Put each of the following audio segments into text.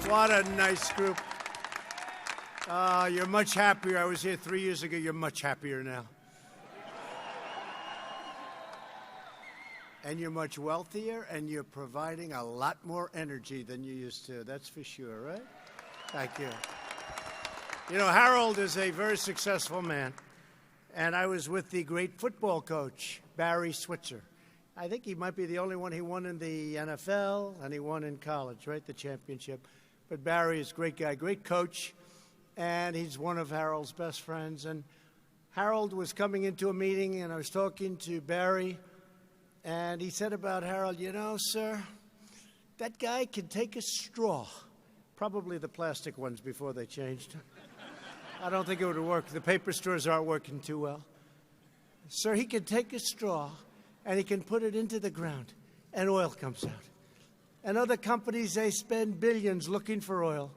What a nice group. You're much happier. I was here 3 years ago. You're much happier now. And you're much wealthier, and you're providing a lot more energy than you used to. That's for sure, right? Thank you. You know, Harold is a very successful man, and I was with the great football coach, Barry Switzer. I think he might be the only one. He won in the NFL, and he won in college, right, the championship. But Barry is a great guy, great coach, and he's one of Harold's best friends. And Harold was coming into a meeting, and I was talking to Barry, and he said about Harold, you know, sir, that guy can take a straw, probably the plastic ones before they changed. I don't think it would work. The paper straws aren't working too well. Sir, he can take a straw, and he can put it into the ground, and oil comes out. And other companies, they spend billions looking for oil.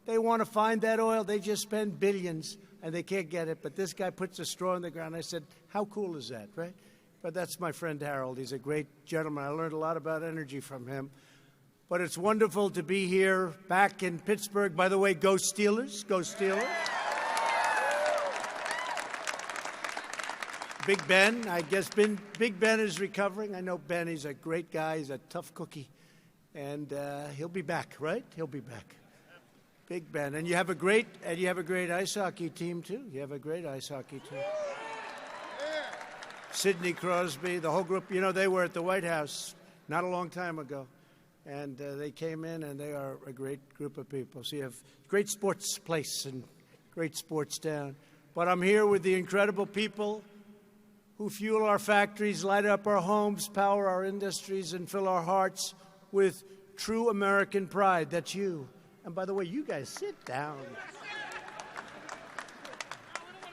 They want to find that oil. They just spend billions, and they can't get it. But this guy puts a straw in the ground. I said, how cool is that, right? But that's my friend Harold. He's a great gentleman. I learned a lot about energy from him. But it's wonderful to be here back in Pittsburgh. By the way, go Steelers. Go Steelers. Big Ben. I guess Big Ben is recovering. I know Ben. He's a great guy. He's a tough cookie. And he'll be back, right? He'll be back. Big Ben. And you have a great ice hockey team, too. You have a great ice hockey team. Sidney Crosby, the whole group, you know, they were at the White House not a long time ago. And they came in, and they are a great group of people. So you have great sports place and great sports town. But I'm here with the incredible people who fuel our factories, light up our homes, power our industries, and fill our hearts with true American pride. That's you. And by the way, you guys sit down.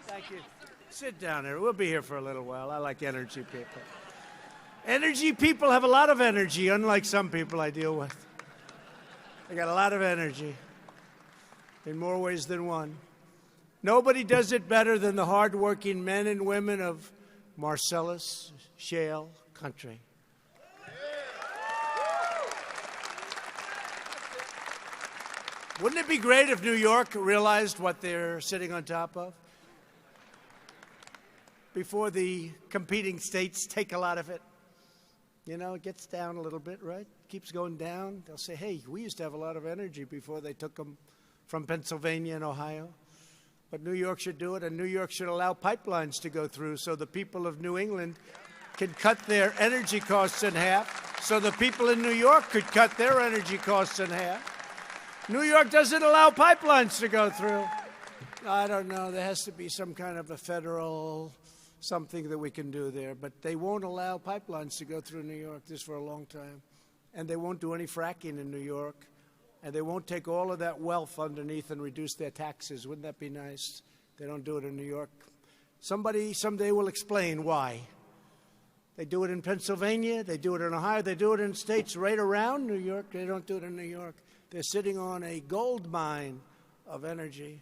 Thank you. Sit down here. We'll be here for a little while. I like energy people. Energy people have a lot of energy, unlike some people I deal with. They got a lot of energy in more ways than one. Nobody does it better than the hardworking men and women of Marcellus Shale Country. Wouldn't it be great if New York realized what they're sitting on top of? Before the competing states take a lot of it. You know, it gets down a little bit, right? Keeps going down. They'll say, hey, we used to have a lot of energy before they took them from Pennsylvania and Ohio. But New York should do it, and New York should allow pipelines to go through so the people of New England can cut their energy costs in half, so the people in New York could cut their energy costs in half. New York doesn't allow pipelines to go through. I don't know. There has to be some kind of a federal something that we can do there. But they won't allow pipelines to go through New York this for a long time. And they won't do any fracking in New York. And they won't take all of that wealth underneath and reduce their taxes. Wouldn't that be nice? They don't do it in New York. Somebody someday will explain why. They do it in Pennsylvania. They do it in Ohio. They do it in states right around New York. They don't do it in New York. They're sitting on a gold mine of energy.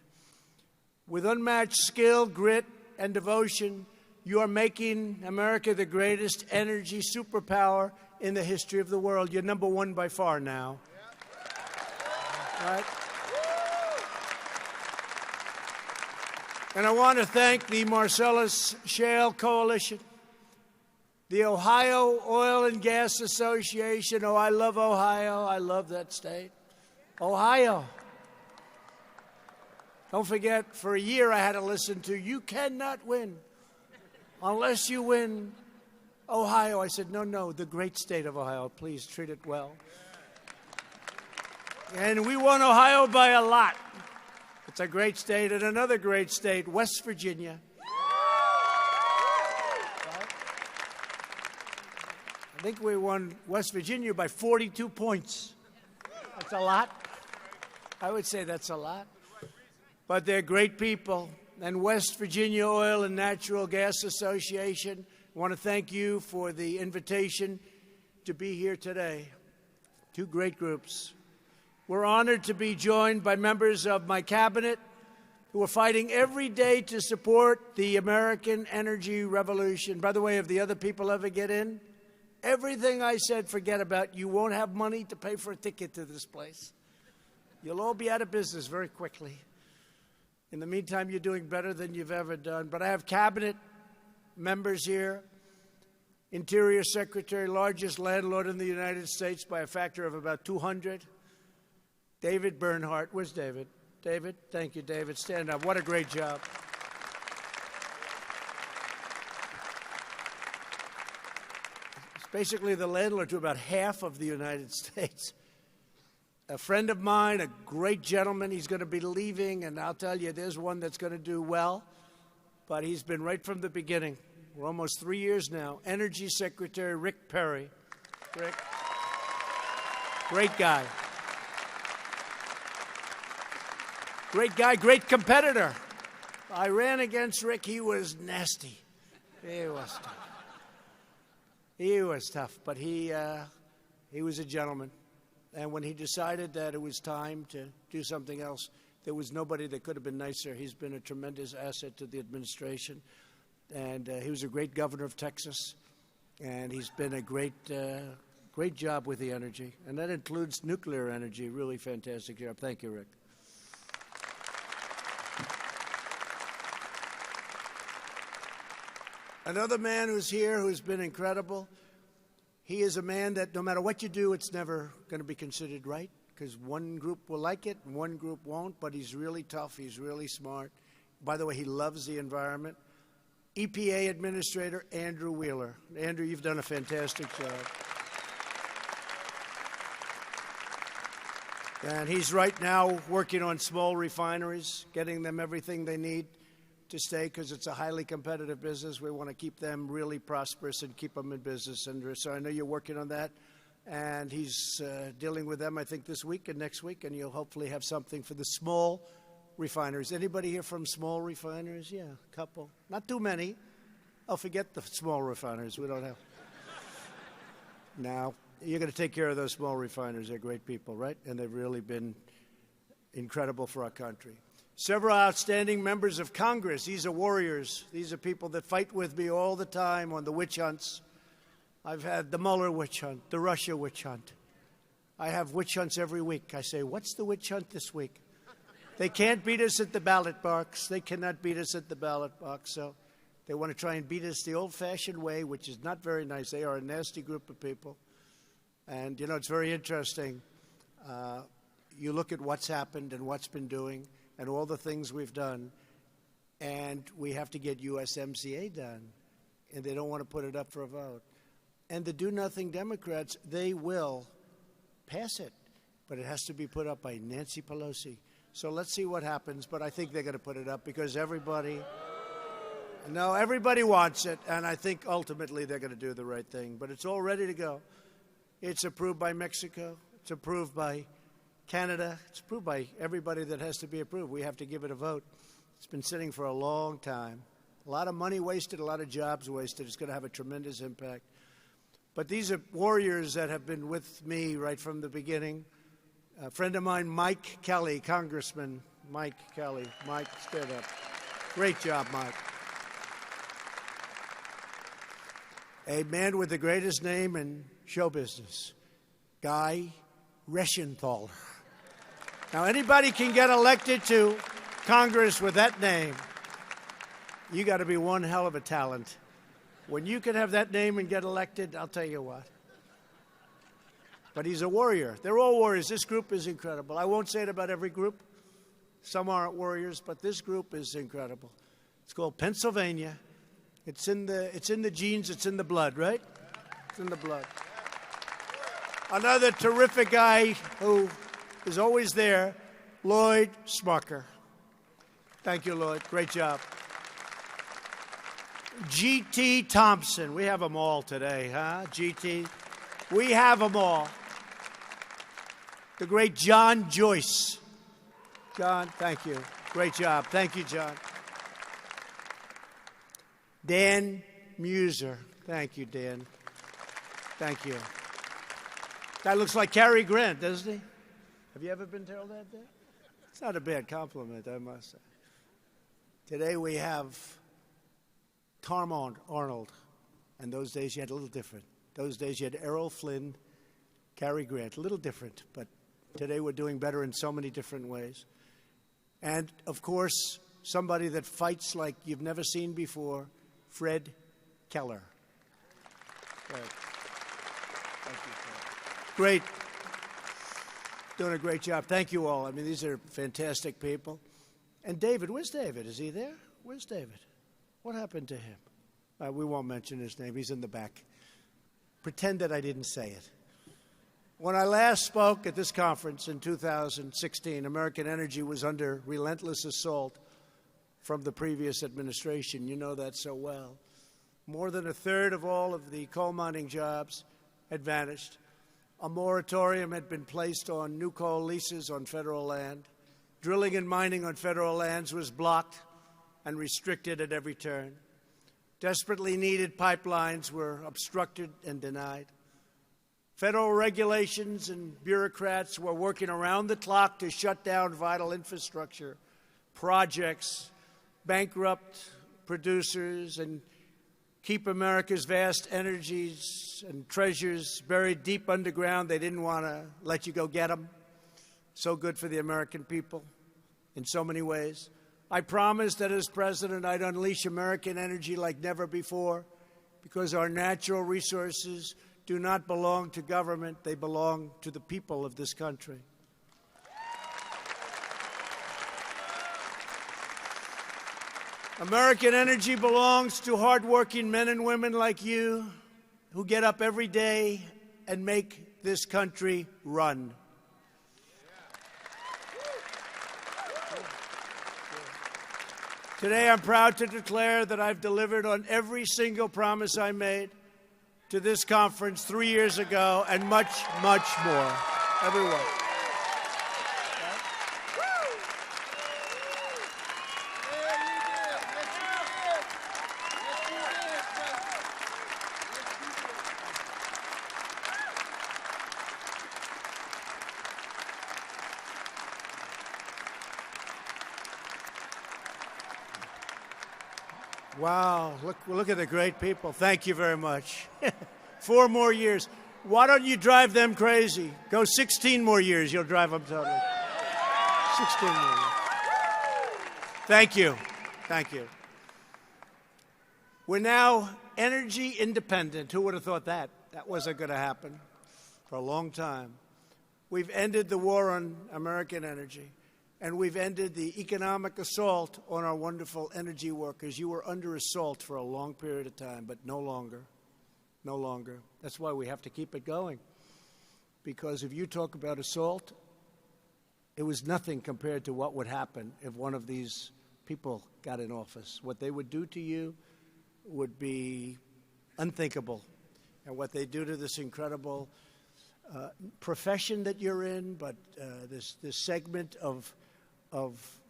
With unmatched skill, grit, and devotion, you are making America the greatest energy superpower in the history of the world. You're number one by far now. Right? And I want to thank the Marcellus Shale Coalition, the Ohio Oil and Gas Association. Oh, I love Ohio. I love that state. Ohio. Don't forget, for a year I had to listen to, you cannot win unless you win Ohio. I said, no, the great state of Ohio. Please treat it well. And we won Ohio by a lot. It's a great state. And another great state, West Virginia. I think we won West Virginia by 42 points. That's a lot. I would say that's a lot. But they're great people. And West Virginia Oil and Natural Gas Association, I want to thank you for the invitation to be here today. Two great groups. We're honored to be joined by members of my cabinet who are fighting every day to support the American energy revolution. By the way, if the other people ever get in, everything I said, forget about. You won't have money to pay for a ticket to this place. You'll all be out of business very quickly. In the meantime, you're doing better than you've ever done. But I have cabinet members here. Interior Secretary, largest landlord in the United States by a factor of about 200. David Bernhardt. Where's David? David? Thank you, David. Stand up. What a great job. It's basically the landlord to about half of the United States. A friend of mine, a great gentleman, he's going to be leaving, and I'll tell you, there's one that's going to do well, but he's been right from the beginning. We're almost 3 years now. Energy Secretary Rick Perry. Rick, great guy. Great guy, great competitor. I ran against Rick. He was nasty. He was tough. He was tough, but he was a gentleman. And when he decided that it was time to do something else, there was nobody that could have been nicer. He's been a tremendous asset to the administration. And he was a great governor of Texas. And he's been a great job with the energy. And that includes nuclear energy. Really fantastic job. Thank you, Rick. Another man who's here who's been incredible. He is a man that no matter what you do, it's never going to be considered right, because one group will like it and one group won't, but he's really tough. He's really smart. By the way, he loves the environment. EPA Administrator Andrew Wheeler. Andrew, you've done a fantastic job. And he's right now working on small refineries, getting them everything they need to stay, because it's a highly competitive business. We want to keep them really prosperous and keep them in business. And so I know you're working on that. And he's dealing with them, I think, this week and next week. And you'll hopefully have something for the small refineries. Anybody here from small refineries? Yeah, a couple. Not too many. Oh, forget the small refineries. We don't have. Now, you're going to take care of those small refineries. They're great people, right? And they've really been incredible for our country. Several outstanding members of Congress. These are warriors. These are people that fight with me all the time on the witch hunts. I've had the Mueller witch hunt, the Russia witch hunt. I have witch hunts every week. I say, what's the witch hunt this week? They can't beat us at the ballot box. They cannot beat us at the ballot box. So they want to try and beat us the old-fashioned way, which is not very nice. They are a nasty group of people. And, you know, it's very interesting. You look at what's happened and what's been doing and all the things we've done, and we have to get USMCA done, and they don't want to put it up for a vote. And the do-nothing Democrats, they will pass it, but it has to be put up by Nancy Pelosi. So let's see what happens, but I think they're going to put it up because everybody wants it, and I think ultimately they're going to do the right thing. But it's all ready to go. It's approved by Mexico. It's approved by Canada. It's approved by everybody that has to be approved. We have to give it a vote. It's been sitting for a long time. A lot of money wasted, a lot of jobs wasted. It's going to have a tremendous impact. But these are warriors that have been with me right from the beginning. A friend of mine, Mike Kelly, Congressman Mike Kelly. Mike, stand up. Great job, Mike. A man with the greatest name in show business, Guy Reschenthaler. Now, anybody can get elected to Congress with that name. You got to be one hell of a talent. When you can have that name and get elected, I'll tell you what. But he's a warrior. They're all warriors. This group is incredible. I won't say it about every group. Some aren't warriors, but this group is incredible. It's called Pennsylvania. It's in the genes. It's in the blood, right? It's in the blood. Another terrific guy who is always there, Lloyd Smucker. Thank you, Lloyd. Great job. G.T. Thompson. We have them all today, huh? G.T. We have them all. The great John Joyce. John, thank you. Great job. Thank you, John. Dan Muser. Thank you, Dan. Thank you. Guy looks like Cary Grant, doesn't he? Have you ever been told that? It's not a bad compliment, I must say. Today we have Tom Arnold. And those days you had a little different. Those days you had Errol Flynn, Cary Grant. A little different, but Today we're doing better in so many different ways. And, of course, somebody that fights like you've never seen before, Fred Keller. Fred. Thank you, Fred. Great. Doing a great job. Thank you all. I mean, these are fantastic people. And David, where's David? Is he there? Where's David? What happened to him? We won't mention his name. He's in the back. Pretend that I didn't say it. When I last spoke at this conference in 2016, American energy was under relentless assault from the previous administration. You know that so well. More than a third of all of the coal mining jobs had vanished. A moratorium had been placed on new coal leases on federal land. Drilling and mining on federal lands was blocked and restricted at every turn. Desperately needed pipelines were obstructed and denied. Federal regulations and bureaucrats were working around the clock to shut down vital infrastructure, projects, bankrupt producers, and keep America's vast energies and treasures buried deep underground. They didn't want to let you go get them. So good for the American people in so many ways. I promised that as president, I'd unleash American energy like never before, because our natural resources do not belong to government. They belong to the people of this country. American energy belongs to hardworking men and women like you who get up every day and make this country run. Today, I'm proud to declare that I've delivered on every single promise I made to this conference 3 years ago, and much, much more. Everyone. Wow, look at the great people. Thank you very much. 4 more years. Why don't you drive them crazy? Go 16 more years, you'll drive them totally. 16 more years. Thank you. Thank you. We're now energy independent. Who would have thought that? That wasn't going to happen for a long time. We've ended the war on American energy. And we've ended the economic assault on our wonderful energy workers. You were under assault for a long period of time, but no longer. No longer. That's why we have to keep it going. Because if you talk about assault, it was nothing compared to what would happen if one of these people got in office. What they would do to you would be unthinkable. And what they do to this incredible profession that you're in, but this segment of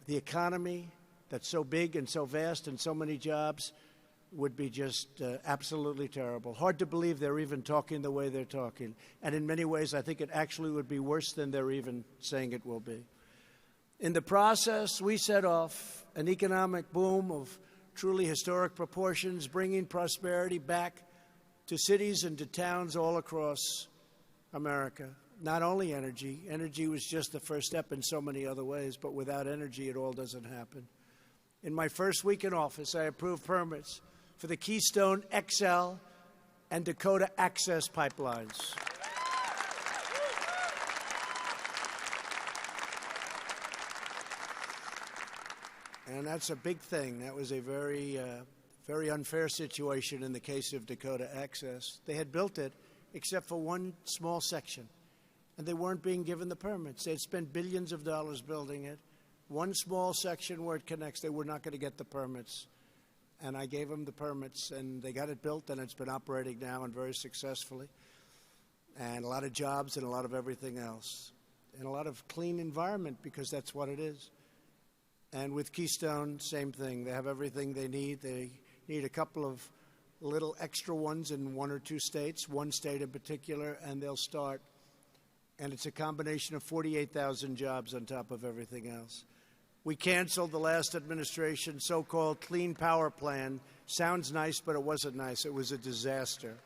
the economy that's so big and so vast and so many jobs would be just absolutely terrible. Hard to believe they're even talking the way they're talking. And in many ways, I think it actually would be worse than they're even saying it will be. In the process, we set off an economic boom of truly historic proportions, bringing prosperity back to cities and to towns all across America. Not only energy. Energy was just the first step in so many other ways, but without energy, it all doesn't happen. In my first week in office, I approved permits for the Keystone XL and Dakota Access pipelines. And that's a big thing. That was a very unfair situation in the case of Dakota Access. They had built it except for one small section, and they weren't being given the permits. They had spent billions of dollars building it. One small section where it connects, they were not going to get the permits. And I gave them the permits, and they got it built, and it's been operating now and very successfully. And a lot of jobs and a lot of everything else. And a lot of clean environment, because that's what it is. And with Keystone, same thing. They have everything they need. They need a couple of little extra ones in 1 or 2 states, one state in particular, and they'll start. And it's a combination of 48,000 jobs on top of everything else. We canceled the last administration's so-called Clean Power Plan. Sounds nice, but it wasn't nice. It was a disaster.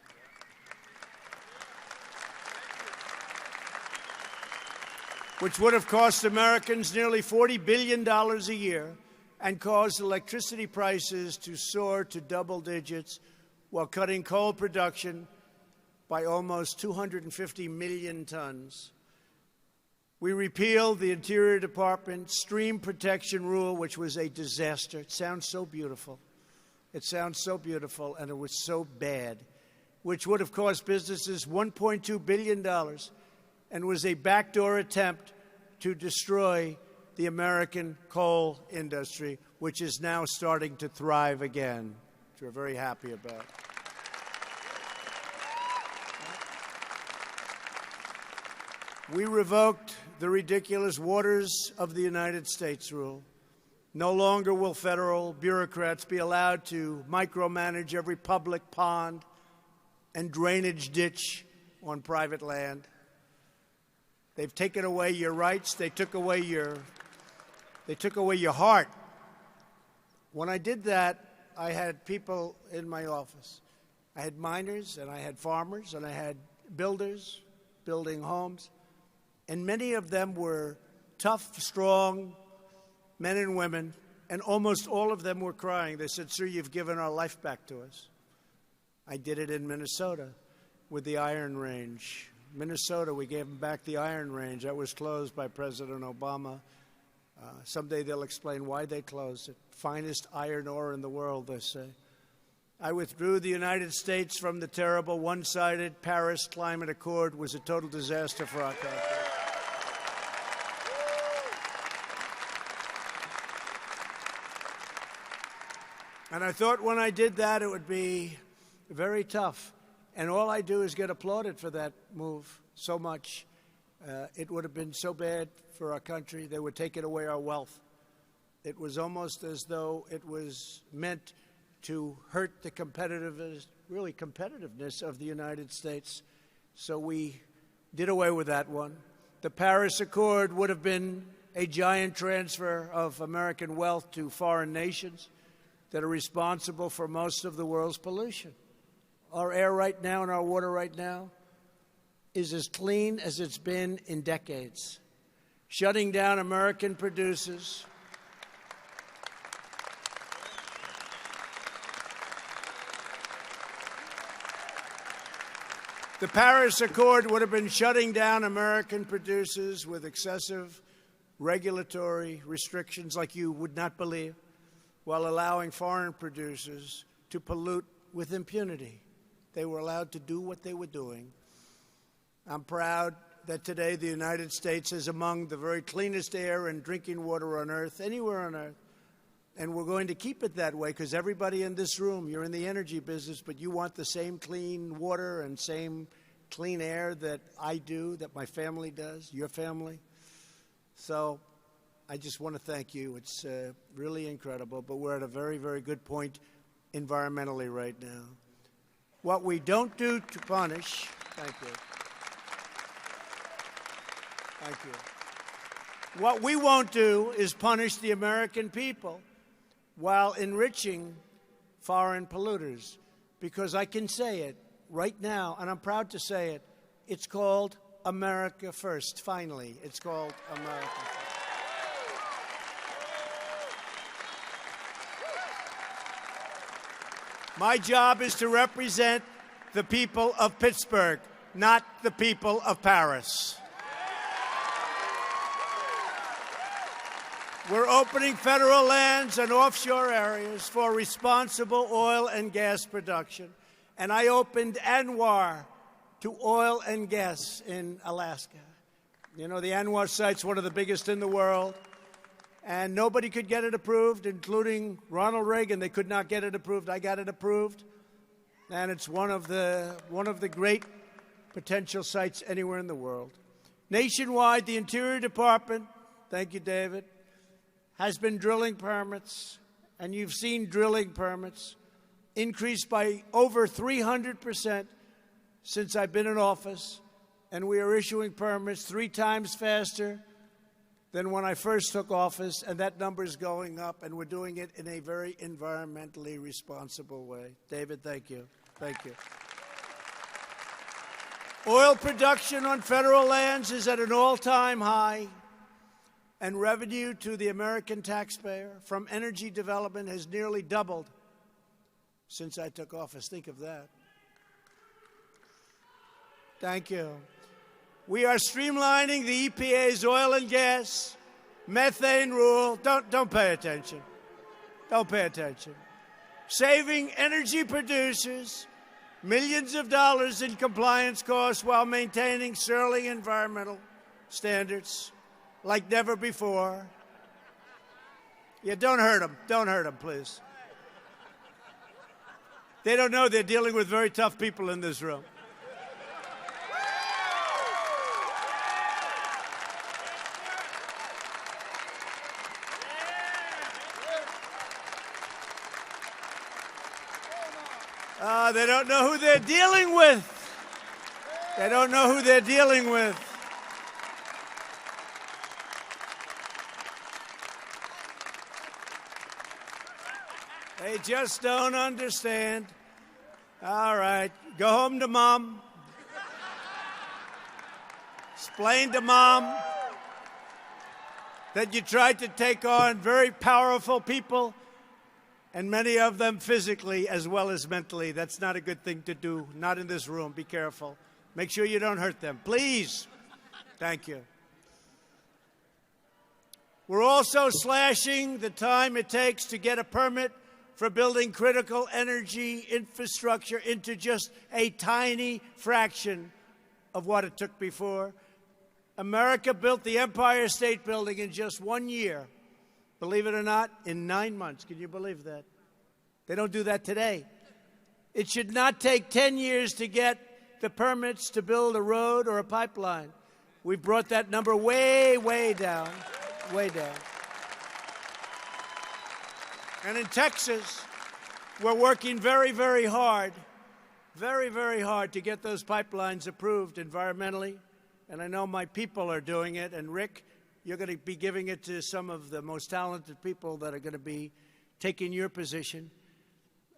which would have cost Americans nearly $40 billion a year and caused electricity prices to soar to double digits while cutting coal production by almost 250 million tons. We repealed the Interior Department stream protection rule, which was a disaster. It sounds so beautiful. It sounds so beautiful, and it was so bad, which would have cost businesses $1.2 billion and was a backdoor attempt to destroy the American coal industry, which is now starting to thrive again, which we're very happy about. We revoked the ridiculous Waters of the United States rule. No longer will federal bureaucrats be allowed to micromanage every public pond and drainage ditch on private land. They've taken away your rights. They took away your heart. When I did that, I had people in my office. I had miners, and I had farmers, and I had builders building homes. And many of them were tough, strong men and women, and almost all of them were crying. They said, "Sir, you've given our life back to us." I did it in Minnesota with the Iron Range. Minnesota, we gave them back the Iron Range. That was closed by President Obama. Someday they'll explain why they closed it. Finest iron ore in the world, they say. I withdrew the United States from the terrible one-sided Paris Climate Accord. It was a total disaster for our country. And I thought when I did that, it would be very tough. And all I do is get applauded for that move so much. It would have been so bad for our country. They were taking away our wealth. It was almost as though it was meant to hurt the competitiveness of the United States. So we did away with that one. The Paris Accord would have been a giant transfer of American wealth to foreign nations that are responsible for most of the world's pollution. Our air right now and our water right now is as clean as it's been in decades. Shutting down American producers. The Paris Accord would have been shutting down American producers with excessive regulatory restrictions like you would not believe, while allowing foreign producers to pollute with impunity. They were allowed to do what they were doing. I'm proud that today the United States is among the very cleanest air and drinking water on earth, anywhere on earth. And we're going to keep it that way because everybody in this room, you're in the energy business, but you want the same clean water and same clean air that I do, that my family does, your family. So I just want to thank you. It's really incredible, but we're at a very, very good point environmentally right now. What we don't do to punish, thank you. Thank you. What we won't do is punish the American people while enriching foreign polluters, because I can say it right now, and I'm proud to say it. It's called America First, finally. It's called America First. My job is to represent the people of Pittsburgh, not the people of Paris. We're opening federal lands and offshore areas for responsible oil and gas production. And I opened ANWR to oil and gas in Alaska. You know, the ANWR site's one of the biggest in the world. And nobody could get it approved, including Ronald Reagan. They could not get it approved. I got it approved. And it's one of the great potential sites anywhere in the world. Nationwide, the Interior Department, thank you, David, has been drilling permits, and you've seen drilling permits increased by over 300% since I've been in office, and we are issuing permits 3 times faster than when I first took office, and that number is going up, and we're doing it in a very environmentally responsible way. David, thank you. Thank you. Oil production on federal lands is at an all-time high, and revenue to the American taxpayer from energy development has nearly doubled since I took office. Think of that. Thank you. We are streamlining the EPA's oil and gas methane rule. Don't pay attention. Don't pay attention. Saving energy producers millions of dollars in compliance costs while maintaining sterling environmental standards like never before. Yeah, don't hurt them. Don't hurt them, please. They don't know they're dealing with very tough people in this room. They don't know who they're dealing with. They don't know who they're dealing with. They just don't understand. All right, go home to Mom. Explain to Mom that you tried to take on very powerful people, and many of them physically as well as mentally. That's not a good thing to do. Not in this room. Be careful. Make sure you don't hurt them. Please. Thank you. We're also slashing the time it takes to get a permit for building critical energy infrastructure into just a tiny fraction of what it took before. America built the Empire State Building in just 1 year. Believe it or not, in 9 months. Can you believe that? They don't do that today. It should not take 10 years to get the permits to build a road or a pipeline. We've brought that number way, way down, way down. And in Texas, we're working very, very hard to get those pipelines approved environmentally. And I know my people are doing it. And Rick, you're going to be giving it to some of the most talented people that are going to be taking your position.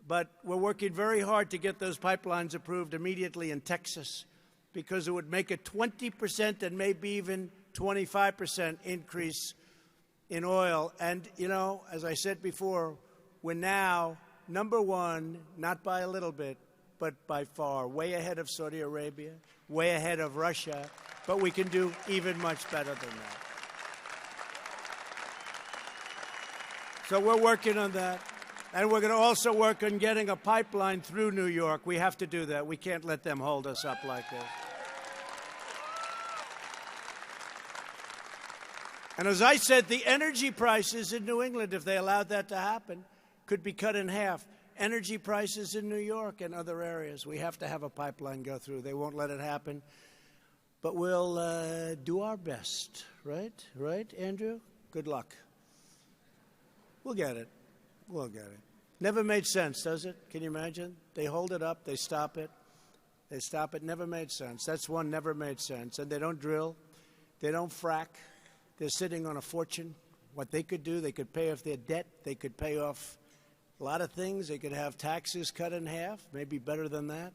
But we're working very hard to get those pipelines approved immediately in Texas, because it would make a 20% and maybe even 25% increase in oil. And, you know, as I said before, we're now number one, not by a little bit, but by far, way ahead of Saudi Arabia, way ahead of Russia. But we can do even much better than that. So we're working on that. And we're going to also work on getting a pipeline through New York. We have to do that. We can't let them hold us up like this. And as I said, the energy prices in New England, if they allowed that to happen, could be cut in half. Energy prices in New York and other areas. We have to have a pipeline go through. They won't let it happen. But we'll do our best. Right? Right, Andrew? Good luck. We'll get it. We'll get it. Never made sense, does it? Can you imagine? They hold it up. They stop it. They stop it. Never made sense. That's one never made sense. And they don't drill. They don't frack. They're sitting on a fortune. What they could do, they could pay off their debt. They could pay off a lot of things. They could have taxes cut in half, maybe better than that.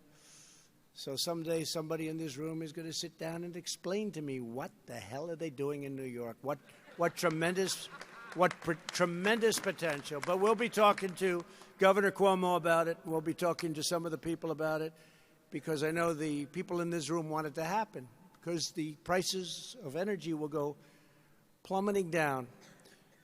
So someday somebody in this room is going to sit down and explain to me what the hell are they doing in New York? What tremendous potential. But we'll be talking to Governor Cuomo about it. We'll be talking to some of the people about it, because I know the people in this room want it to happen, because the prices of energy will go plummeting down.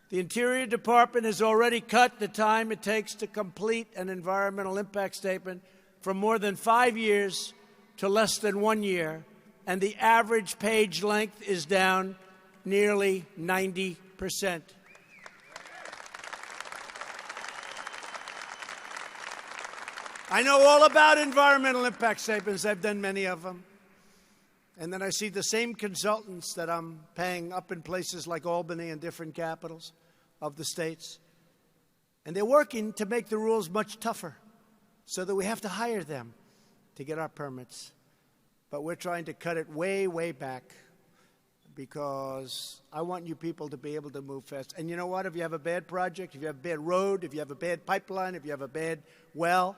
The Interior Department has already cut the time it takes to complete an environmental impact statement from more than 5 years to less than 1 year, and the average page length is down nearly 90%. I know all about environmental impact statements. I've done many of them. And then I see the same consultants that I'm paying up in places like Albany and different capitals of the states. And they're working to make the rules much tougher so that we have to hire them to get our permits. But we're trying to cut it way, way back, because I want you people to be able to move fast. And you know what? If you have a bad project, if you have a bad road, if you have a bad pipeline, if you have a bad well,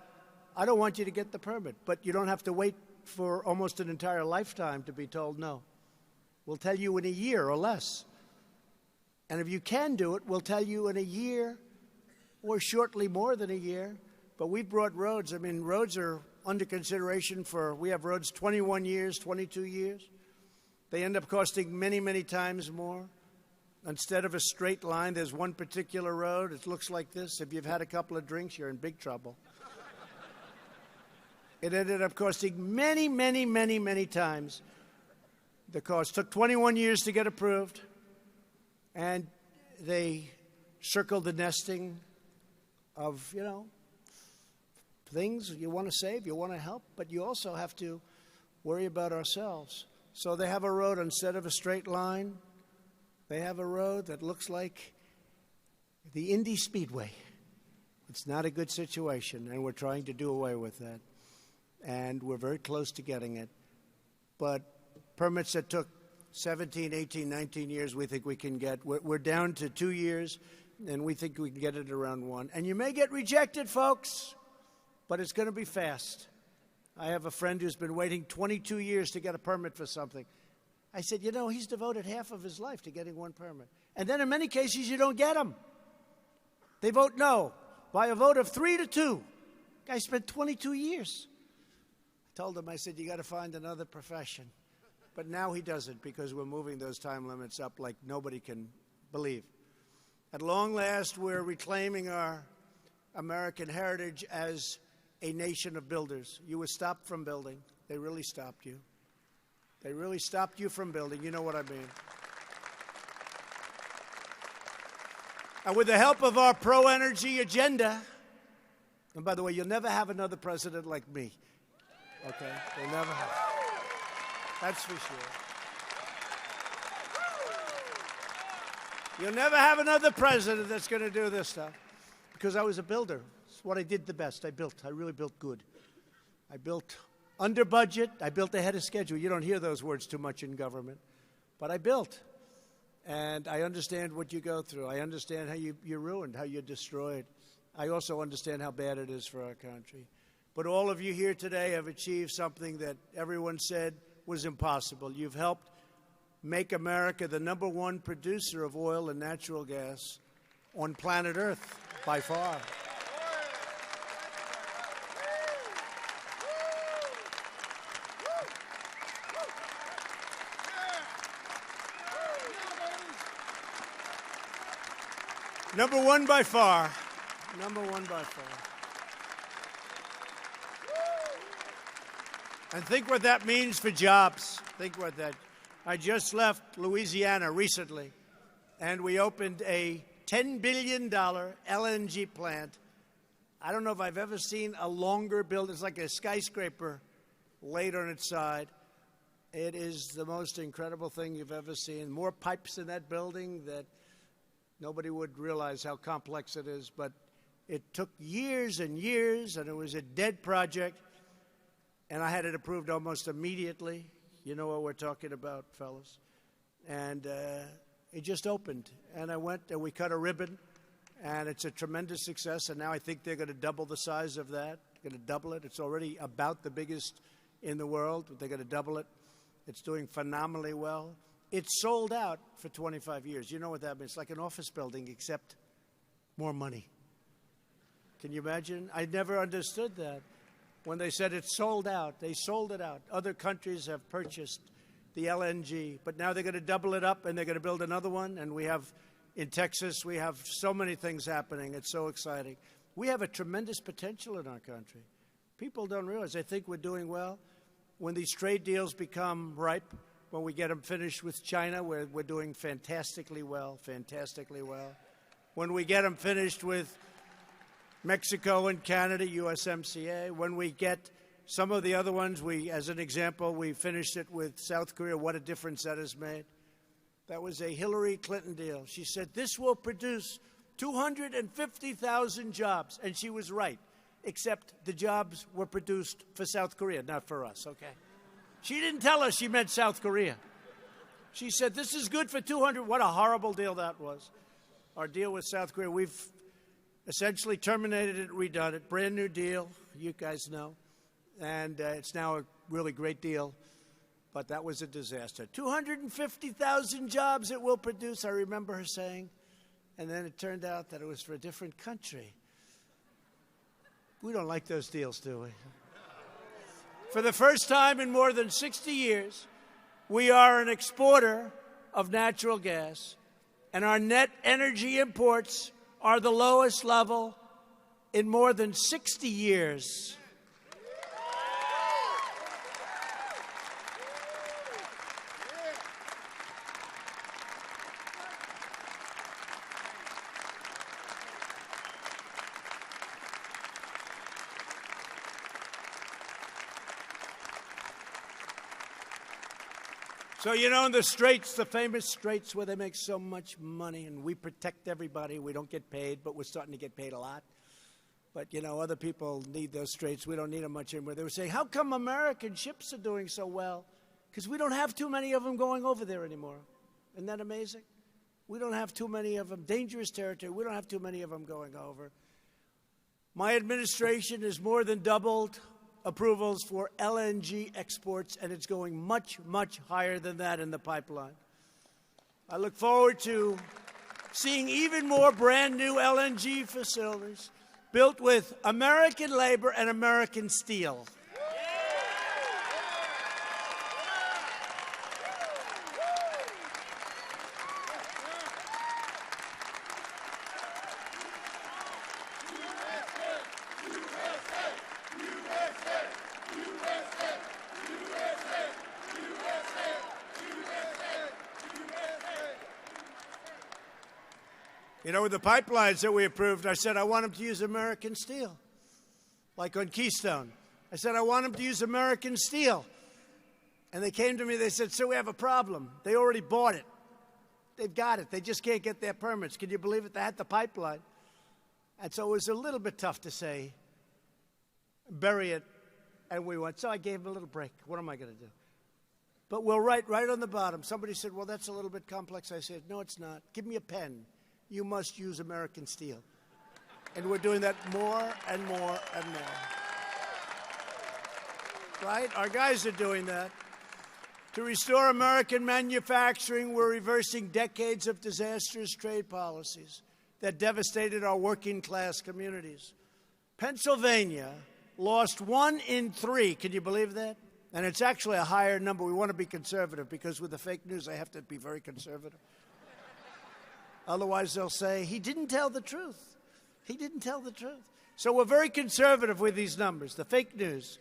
I don't want you to get the permit, but you don't have to wait for almost an entire lifetime to be told no. We'll tell you in a year or less. And if you can do it, we'll tell you in a year or shortly more than a year. But we've brought roads. I mean, roads are under consideration we have roads 21 years, 22 years. They end up costing many, many times more. Instead of a straight line, there's one particular road. It looks like this. If you've had a couple of drinks, you're in big trouble. It ended up costing many, many, many, many times the cost. Took 21 years to get approved, and they circled the nesting of, things you want to save, you want to help, but you also have to worry about ourselves. So they have a road, instead of a straight line, they have a road that looks like the Indy Speedway. It's not a good situation, and we're trying to do away with that. And we're very close to getting it. But permits that took 17, 18, 19 years, we think we can get. We're down to 2 years, and we think we can get it around 1. And you may get rejected, folks, but it's going to be fast. I have a friend who's been waiting 22 years to get a permit for something. I said, he's devoted half of his life to getting one permit. And then in many cases, you don't get them. They vote no by a vote of 3-2. Guy spent 22 years. I told him, I said, you got to find another profession. But now he doesn't, because we're moving those time limits up like nobody can believe. At long last, we're reclaiming our American heritage as a nation of builders. You were stopped from building. They really stopped you. They really stopped you from building. You know what I mean. And with the help of our pro-energy agenda, and by the way, you'll never have another president like me. Okay? You'll never have. That's for sure. You'll never have another president that's going to do this stuff. Because I was a builder. It's what I did the best. I really built good. I built under budget. I built ahead of schedule. You don't hear those words too much in government. But I built. And I understand what you go through. I understand how you're ruined, how you're destroyed. I also understand how bad it is for our country. But all of you here today have achieved something that everyone said was impossible. You've helped make America the #1 producer of oil and natural gas on planet Earth, by far. #1 by far. #1 by far. And think what that means for jobs. I just left Louisiana recently, and we opened a $10 billion LNG plant. I don't know if I've ever seen a longer building. It's like a skyscraper laid on its side. It is the most incredible thing you've ever seen. More pipes in that building that nobody would realize how complex it is. But it took years and years, and it was a dead project. And I had it approved almost immediately. You know what we're talking about, fellas. And it just opened. And I went and we cut a ribbon. And it's a tremendous success. And now I think they're going to double the size of that. They're going to double it. It's already about the biggest in the world. But they're going to double it. It's doing phenomenally well. It's sold out for 25 years. You know what that means? It's like an office building, except more money. Can you imagine? I never understood that. When they said it's sold out, they sold it out. Other countries have purchased the LNG, but now they're going to double it up and they're going to build another one. And we have, in Texas, we have so many things happening. It's so exciting. We have a tremendous potential in our country. People don't realize. They think we're doing well. When these trade deals become ripe, when we get them finished with China, we're doing fantastically well, fantastically well. When we get them finished with Mexico and Canada, USMCA. When we get some of the other ones, as an example, we finished it with South Korea. What a difference that has made. That was a Hillary Clinton deal. She said, this will produce 250,000 jobs. And she was right, except the jobs were produced for South Korea, not for us, okay? She didn't tell us she meant South Korea. She said, this is good for 200. What a horrible deal that was. Our deal with South Korea, we've essentially terminated it, redone it, brand new deal. You guys know. And it's now a really great deal. But that was a disaster. 250,000 jobs it will produce, I remember her saying. And then it turned out that it was for a different country. We don't like those deals, do we? For the first time in more than 60 years, we are an exporter of natural gas, and our net energy imports are the lowest level in more than 60 years. So, you know, in the Straits, the famous Straits where they make so much money and we protect everybody, we don't get paid, but we're starting to get paid a lot. But, you know, other people need those Straits. We don't need them much anymore. They were saying, how come American ships are doing so well? Because we don't have too many of them going over there anymore. Isn't that amazing? We don't have too many of them. Dangerous territory. We don't have too many of them going over. My administration has more than doubled approvals for LNG exports, and it's going much, much higher than that in the pipeline. I look forward to seeing even more brand new LNG facilities built with American labor and American steel. You know, with the pipelines that we approved, I said I want them to use American steel, like on Keystone. I said I want them to use American steel. And they came to me, they said, so we have a problem. They already bought it. They've got it. They just can't get their permits. Can you believe it? They had the pipeline. And so it was a little bit tough to say, bury it, and we went. So I gave them a little break. What am I going to do? But we'll write right on the bottom. Somebody said, well, that's a little bit complex. I said, no, it's not. Give me a pen. You must use American steel. And we're doing that more and more and more. Right? Our guys are doing that. To restore American manufacturing, we're reversing decades of disastrous trade policies that devastated our working-class communities. Pennsylvania lost 1 in 3. Can you believe that? And it's actually a higher number. We want to be conservative because with the fake news, I have to be very conservative. Otherwise, they'll say, he didn't tell the truth. He didn't tell the truth. So we're very conservative with these numbers, the fake news.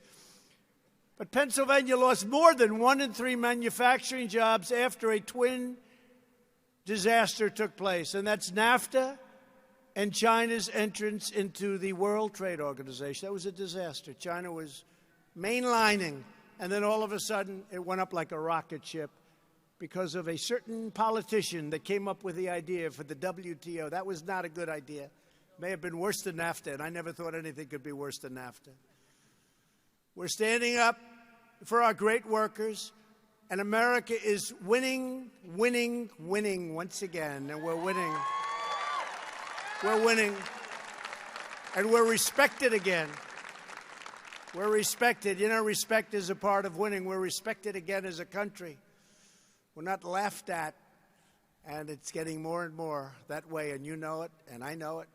But Pennsylvania lost more than 1 in 3 manufacturing jobs after a twin disaster took place, and that's NAFTA and China's entrance into the World Trade Organization. That was a disaster. China was mainlining, and then all of a sudden it went up like a rocket ship because of a certain politician that came up with the idea for the WTO. That was not a good idea. May have been worse than NAFTA, and I never thought anything could be worse than NAFTA. We're standing up for our great workers, and America is winning, winning, winning once again, and we're winning. We're winning, and we're respected again. We're respected. You know, respect is a part of winning. We're respected again as a country. We're not laughed at, and it's getting more and more that way, and you know it, and I know it,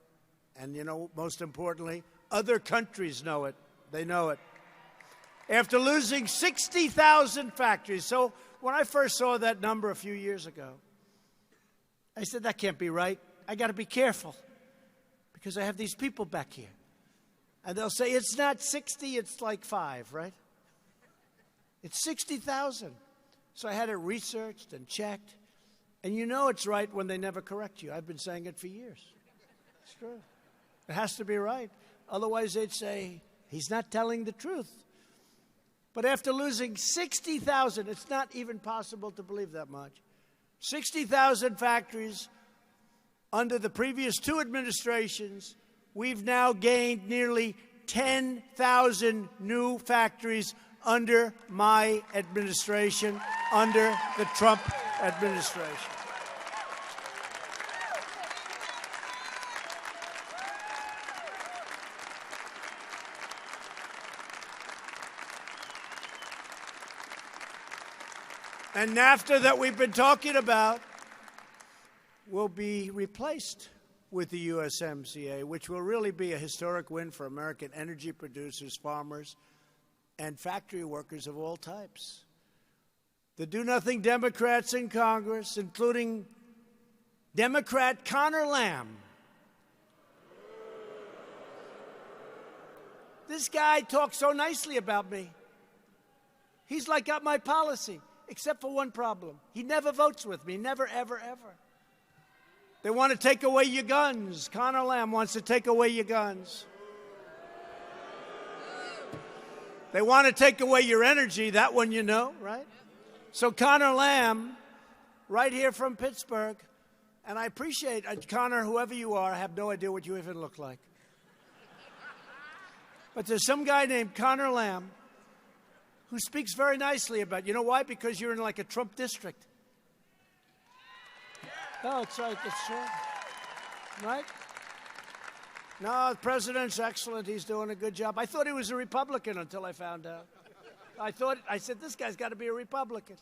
and, you know, most importantly, other countries know it. They know it. After losing 60,000 factories, so when I first saw that number a few years ago, I said, that can't be right. I got to be careful because I have these people back here. And they'll say, it's not 60, it's like 5, right? It's 60,000. So I had it researched and checked. And you know it's right when they never correct you. I've been saying it for years. It's true. It has to be right. Otherwise, they'd say, he's not telling the truth. But after losing 60,000, it's not even possible to believe that much. 60,000 factories under the previous 2 administrations, we've now gained nearly 10,000 new factories under my administration, under the Trump administration. And NAFTA that we've been talking about will be replaced with the USMCA, which will really be a historic win for American energy producers, farmers, and factory workers of all types. The do-nothing Democrats in Congress, including Democrat Connor Lamb. This guy talks so nicely about me. He's like got my policy, except for one problem. He never votes with me, never, ever, ever. They want to take away your guns. Connor Lamb wants to take away your guns. They want to take away your energy, that one you know, right? So Connor Lamb, right here from Pittsburgh, and I appreciate, Connor, whoever you are, I have no idea what you even look like. But there's some guy named Connor Lamb who speaks very nicely about, you know why? Because you're in like a Trump district. Oh, that's right, that's true. Right? No, the president's excellent. He's doing a good job. I thought he was a Republican until I found out. I said, this guy's got to be a Republican.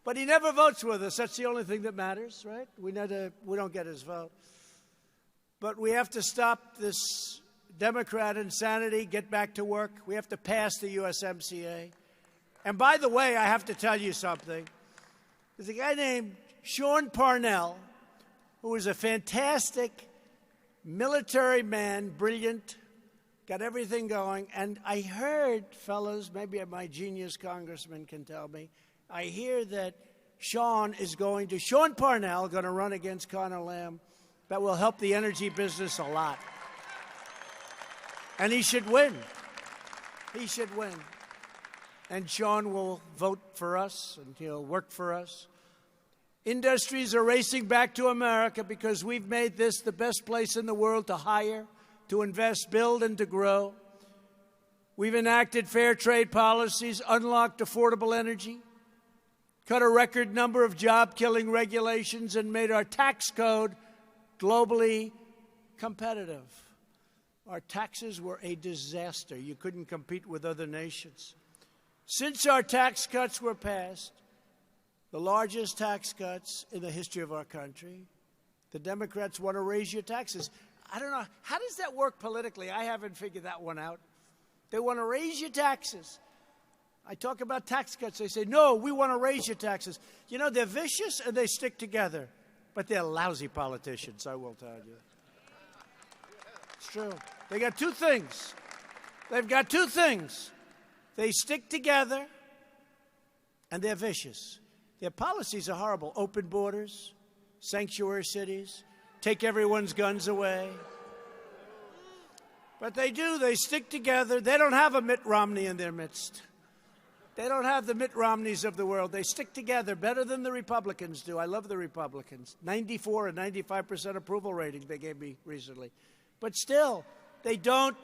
But he never votes with us. That's the only thing that matters, right? We don't get his vote. But we have to stop this Democrat insanity, get back to work. We have to pass the USMCA. And by the way, I have to tell you something. There's a guy named Sean Parnell, who is a fantastic military man, brilliant, got everything going. And I heard, fellows, maybe my genius congressman can tell me, I hear that Sean Parnell going to run against Connor Lamb. That will help the energy business a lot. And he should win. He should win. And Sean will vote for us, and he'll work for us. Industries are racing back to America because we've made this the best place in the world to hire, to invest, build, and to grow. We've enacted fair trade policies, unlocked affordable energy, cut a record number of job-killing regulations, and made our tax code globally competitive. Our taxes were a disaster. You couldn't compete with other nations. Since our tax cuts were passed, the largest tax cuts in the history of our country, the Democrats want to raise your taxes. I don't know. How does that work politically? I haven't figured that one out. They want to raise your taxes. I talk about tax cuts. They say, no, we want to raise your taxes. You know, they're vicious and they stick together. But they're lousy politicians, I will tell you. It's true. They got two things. They've got two things. They stick together and they're vicious. Their policies are horrible. Open borders, sanctuary cities, take everyone's guns away. But they do. They stick together. They don't have a Mitt Romney in their midst. They don't have the Mitt Romneys of the world. They stick together better than the Republicans do. I love the Republicans. 94 and 95% approval rating they gave me recently. But still, they don't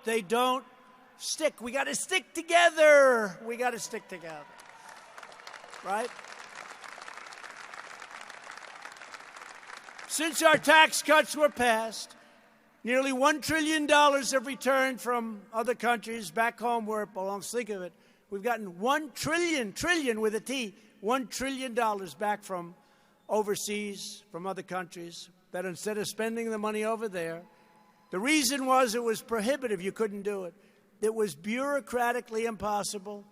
stick. We got to stick together. We got to stick together. Right? Since our tax cuts were passed, nearly $1 trillion have returned from other countries back home where it belongs. Think of it. We've gotten $1 trillion with a T, $1 trillion back from overseas, from other countries, that instead of spending the money over there, the reason was it was prohibitive. You couldn't do it. It was bureaucratically impossible,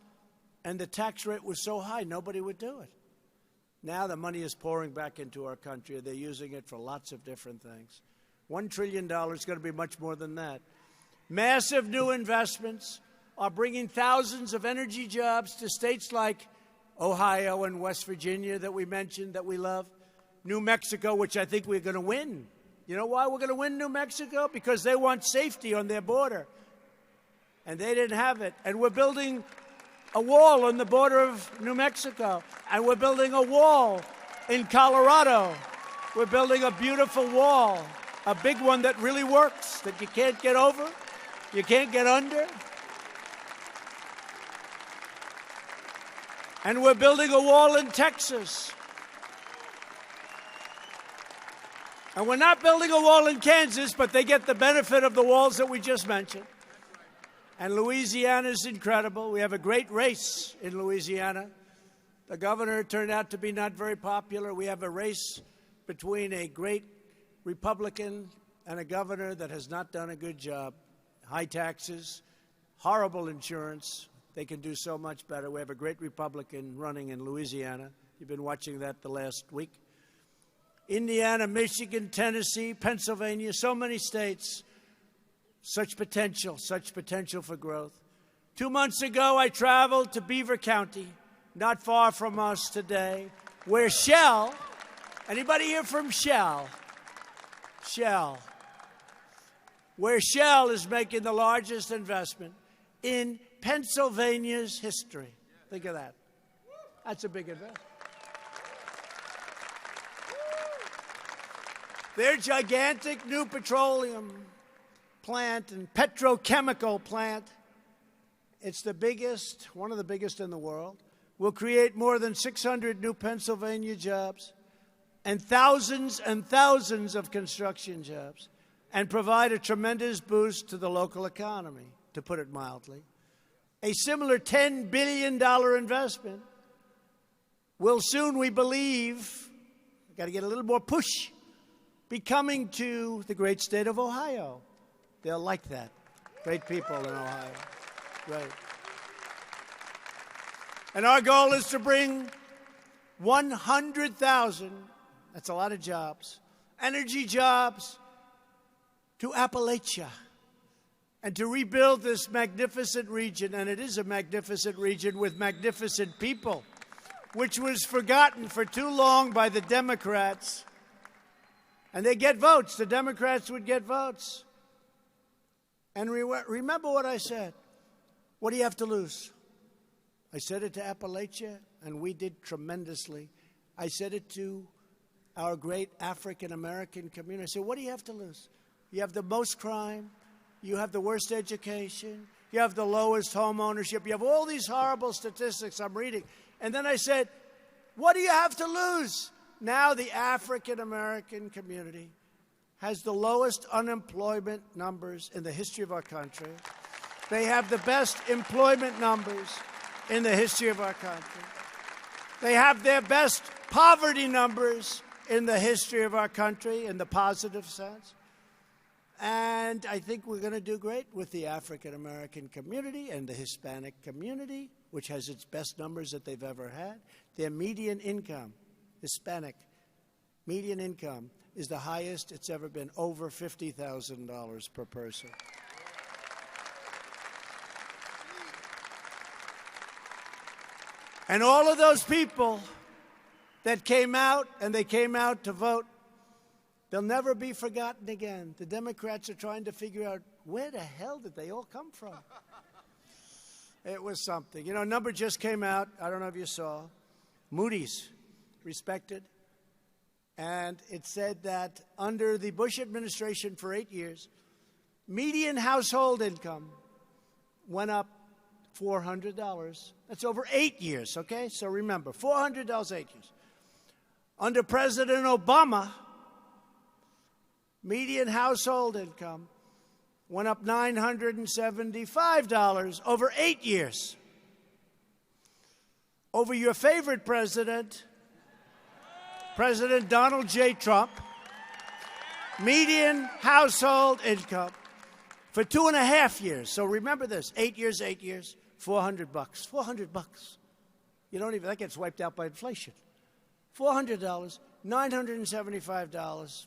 and the tax rate was so high, nobody would do it. Now the money is pouring back into our country. They're using it for lots of different things. $1 trillion is going to be much more than that. Massive new investments are bringing thousands of energy jobs to states like Ohio and West Virginia that we mentioned, that we love. New Mexico, which I think we're going to win. You know why we're going to win New Mexico? Because they want safety on their border. And they didn't have it. And we're building a wall on the border of New Mexico. And we're building a wall in Colorado. We're building a beautiful wall, a big one that really works, that you can't get over, you can't get under. And we're building a wall in Texas. And we're not building a wall in Kansas, but they get the benefit of the walls that we just mentioned. And Louisiana is incredible. We have a great race in Louisiana. The governor turned out to be not very popular. We have a race between a great Republican and a governor that has not done a good job. High taxes, horrible insurance. They can do so much better. We have a great Republican running in Louisiana. You've been watching that the last week. Indiana, Michigan, Tennessee, Pennsylvania, so many states. Such potential for growth. 2 months ago, I traveled to Beaver County, not far from us today, where Shell, anybody here from Shell? Shell. Where Shell is making the largest investment in Pennsylvania's history. Think of that. That's a big investment. Their gigantic new petroleum plant and petrochemical plant, it's the biggest, one of the biggest in the world, will create more than 600 new Pennsylvania jobs and thousands of construction jobs and provide a tremendous boost to the local economy, to put it mildly. A similar $10 billion investment will soon, we believe, got to get a little more push, be coming to the great state of Ohio. They'll like that. Great people in Ohio. Great. And our goal is to bring 100,000, that's a lot of jobs, energy jobs, to Appalachia and to rebuild this magnificent region. And it is a magnificent region with magnificent people, which was forgotten for too long by the Democrats. And they get votes. The Democrats would get votes. And remember what I said. What do you have to lose? I said it to Appalachia, and we did tremendously. I said it to our great African-American community. I said, what do you have to lose? You have the most crime. You have the worst education. You have the lowest home ownership. You have all these horrible statistics I'm reading. And then I said, what do you have to lose? Now the African-American community has the lowest unemployment numbers in the history of our country. They have the best employment numbers in the history of our country. They have their best poverty numbers in the history of our country in the positive sense. And I think we're going to do great with the African-American community and the Hispanic community, which has its best numbers that they've ever had. Their median income, Hispanic median income, is the highest it's ever been, over $50,000 per person. And all of those people that came out, and they came out to vote, they'll never be forgotten again. The Democrats are trying to figure out, where the hell did they all come from? It was something. You know, a number just came out. I don't know if you saw. Moody's, respected. And it said that under the Bush administration for 8 years, median household income went up $400. That's over 8 years, okay? So remember, $400, 8 years. Under President Obama, median household income went up $975 over 8 years. Over your favorite president, President Donald J. Trump, median household income for 2.5 years. So remember this, 8 years, $400. $400. You don't even, that gets wiped out by inflation. $400, $975.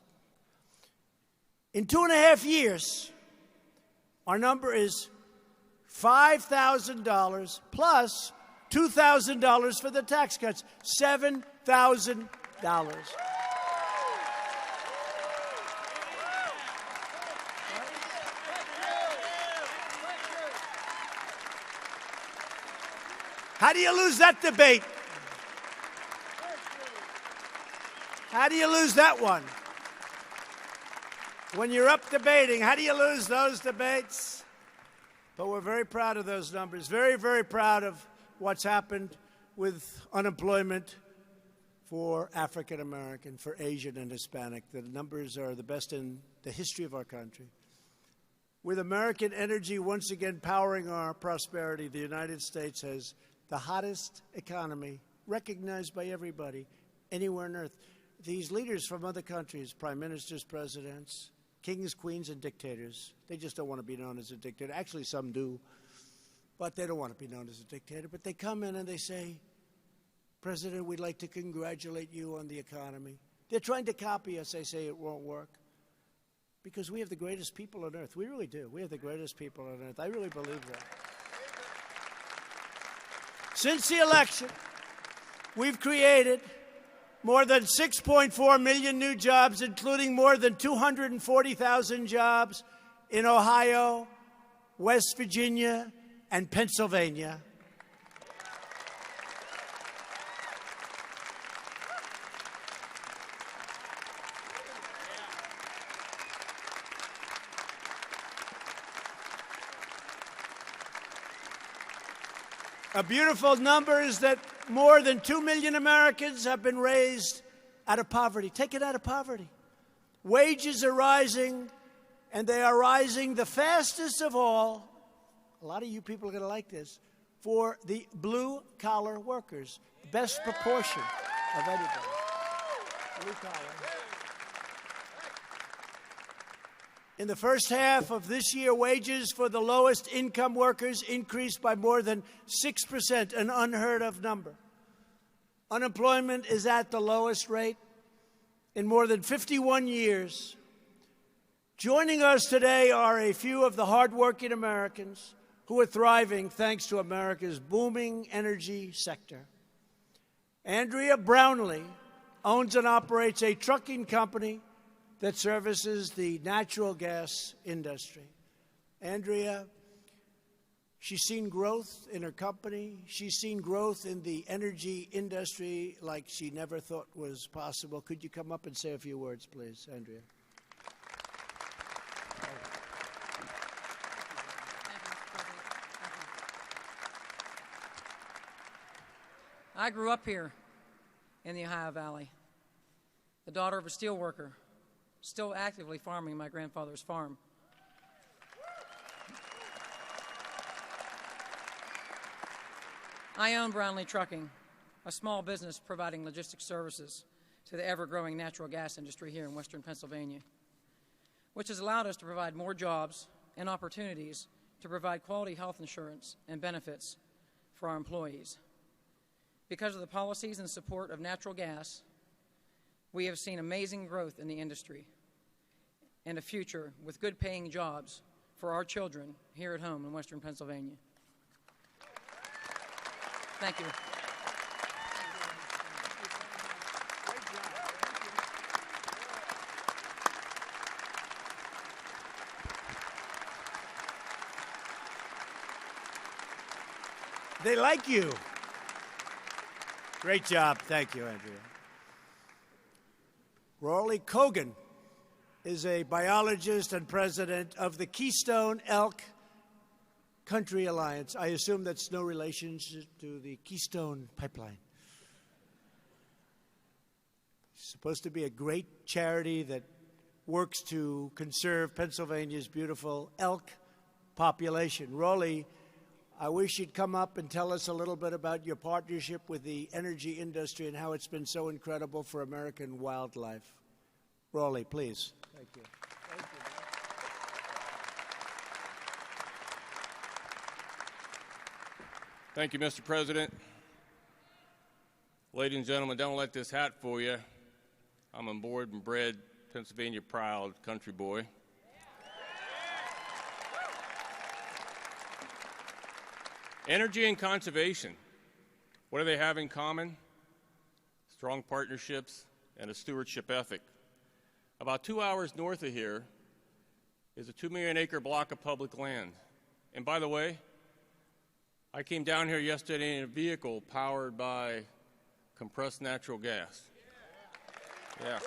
In 2.5 years, our number is $5,000 plus $2,000 for the tax cuts, $7,000. How do you lose that debate? How do you lose that one? When you're up debating, how do you lose those debates? But we're very proud of those numbers, very, very proud of what's happened with unemployment for African American, for Asian and Hispanic. The numbers are the best in the history of our country. With American energy once again powering our prosperity, the United States has the hottest economy recognized by everybody anywhere on earth. These leaders from other countries, prime ministers, presidents, kings, queens, and dictators, they just don't want to be known as a dictator. Actually, some do, but they don't want to be known as a dictator. But they come in and they say, President, we'd like to congratulate you on the economy. They're trying to copy us. They say it won't work. Because we have the greatest people on earth. We really do. We have the greatest people on earth. I really believe that. Since the election, we've created more than 6.4 million new jobs, including more than 240,000 jobs in Ohio, West Virginia, and Pennsylvania. A beautiful number is that more than 2 million Americans have been raised out of poverty, taken out of poverty. Wages are rising, and they are rising the fastest of all. A lot of you people are going to like this, for the blue-collar workers, the best proportion of anybody. Blue-collar. In the first half of this year, wages for the lowest income workers increased by more than 6%, an unheard of number. Unemployment is at the lowest rate in more than 51 years. Joining us today are a few of the hardworking Americans who are thriving thanks to America's booming energy sector. Andrea Brownlee owns and operates a trucking company that services the natural gas industry. Andrea, she's seen growth in her company. She's seen growth in the energy industry like she never thought was possible. Could you come up and say a few words, please, Andrea? I grew up here in the Ohio Valley, the daughter of a steel worker, still actively farming my grandfather's farm. I own Brownlee Trucking, a small business providing logistics services to the ever-growing natural gas industry here in western Pennsylvania, which has allowed us to provide more jobs and opportunities to provide quality health insurance and benefits for our employees. Because of the policies and support of natural gas, we have seen amazing growth in the industry and a future with good-paying jobs for our children here at home in western Pennsylvania. Thank you. They like you. Great job. Thank you, Andrea. Rawley Kogan is a biologist and president of the Keystone Elk Country Alliance. I assume that's no relation to the Keystone Pipeline. It's supposed to be a great charity that works to conserve Pennsylvania's beautiful elk population. Rawley, I wish you'd come up and tell us a little bit about your partnership with the energy industry and how it's been so incredible for American wildlife. Rawley, please. Thank you. Thank you. Thank you, Mr. President. Ladies and gentlemen, don't let this hat fool you. I'm a born and bred Pennsylvania proud country boy. Energy and conservation, what do they have in common? Strong partnerships and a stewardship ethic. About 2 hours north of here is a 2 million acre block of public land. And by the way, I came down here yesterday in a vehicle powered by compressed natural gas. Yeah.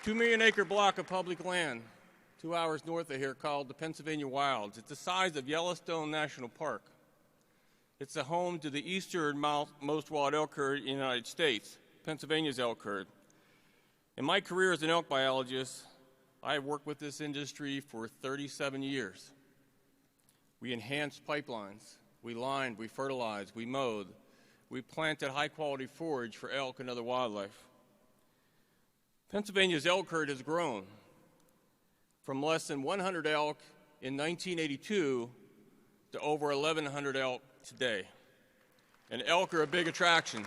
2 million acre block of public land 2 hours north of here called the Pennsylvania Wilds. It's the size of Yellowstone National Park. It's the home to the eastern most wild elk herd in the United States, Pennsylvania's elk herd. In my career as an elk biologist, I have worked with this industry for 37 years. We enhance pipelines. we lined, we fertilized, we mowed, we planted high-quality forage for elk and other wildlife. Pennsylvania's elk herd has grown from less than 100 elk in 1982 to over 1,100 elk today. And elk are a big attraction.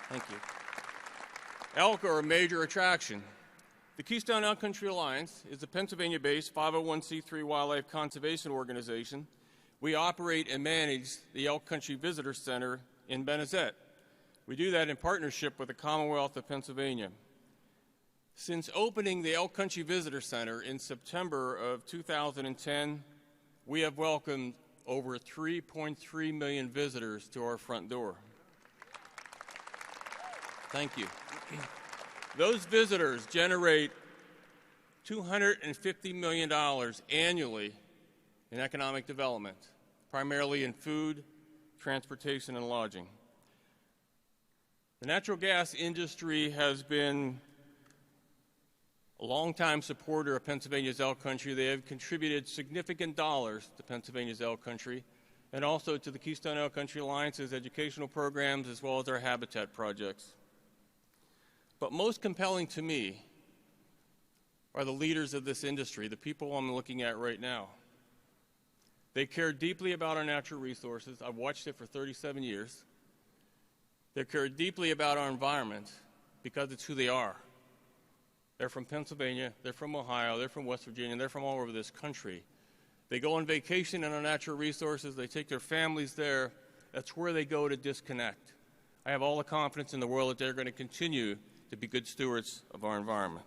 Thank you. Elk are a major attraction. The Keystone Elk Country Alliance is a Pennsylvania-based 501c3 wildlife conservation organization. We operate and manage the Elk Country Visitor Center in Benezet. We do that in partnership with the Commonwealth of Pennsylvania. Since opening the Elk Country Visitor Center in September of 2010, we have welcomed over 3.3 million visitors to our front door. Thank you. Those visitors generate $250 million annually in economic development, primarily in food, transportation, and lodging. The natural gas industry has been a longtime supporter of Pennsylvania's elk country. They have contributed significant dollars to Pennsylvania's elk country and also to the Keystone Elk Country Alliance's educational programs as well as our habitat projects. But most compelling to me are the leaders of this industry, the people I'm looking at right now. They care deeply about our natural resources. I've watched it for 37 years. They care deeply about our environment because it's who they are. They're from Pennsylvania, they're from Ohio, they're from West Virginia, they're from all over this country. They go on vacation in our natural resources, they take their families there. That's where they go to disconnect. I have all the confidence in the world that they're going to continue to be good stewards of our environment.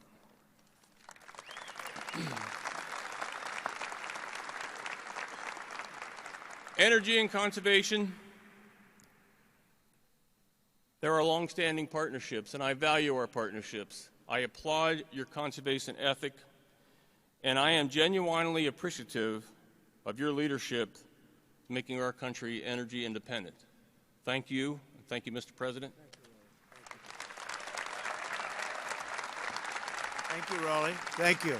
Energy and conservation. There are long-standing partnerships, and I value our partnerships. I applaud your conservation ethic, and I am genuinely appreciative of your leadership in making our country energy independent. Thank you. Thank you, Mr. President. Thank you, Raleigh. Thank you.